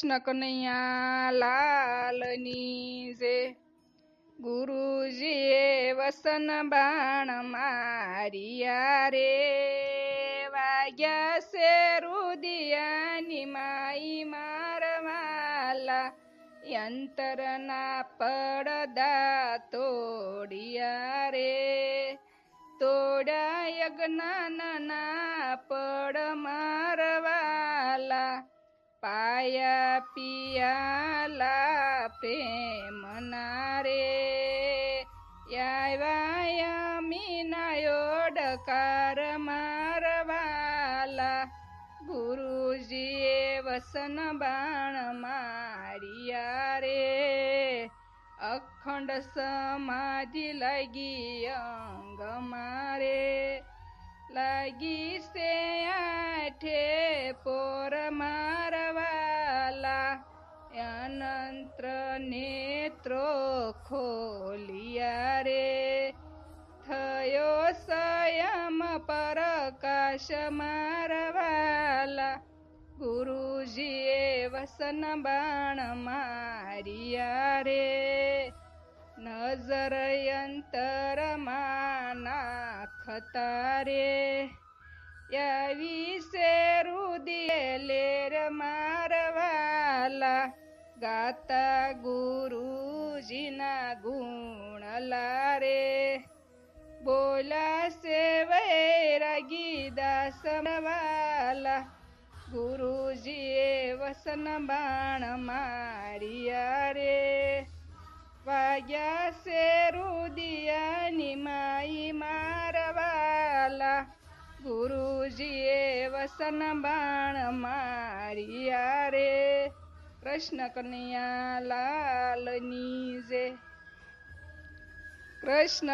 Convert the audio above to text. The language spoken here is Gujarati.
કૃષ્ણ કનૈયા લાલની જય. ગુરુજીએ વસન બાણ મારિયા રે, વાગ્યા છે રુદિયાની માઈ મારવાલા, યંતરના પડદા તોડિયા રે, તોડ્યા યજ્ઞાનના પડ મારવાલા, પાયા પિયાલા પ્રેમના રે, આવ્યા મીના ડકાર મારવાલા, ગુરુજીએ વસન બાણ મારિયા રે, અખંડ સમાધિ લાગી અંગ મારે, લાગી સે આઠે પોર મારવાલા, અનંત નેત્રો ખોલિયા રે, થયો સંયમ પ્રકાશ મારવાલા, ગુરુજીએ વસન બાણ મારિયા રે, નજર અંતરમાં નાખતા રે, આવી સે રુદિયે લેર મારવાલા, ગાતા ગુરુજીના ગુણ લારે, બોલા સે વૈરાગી દાસ વાલા, ગુરુજીએ વસન બાણ મારિયા રે, વાગ્યા સે રુદિયાની માઈ મારવાલા, ગુરુજીએ વસન બાણ મારિયા રે. કૃષ્ણ કનૈયા લાલની જય. કૃષ્ણ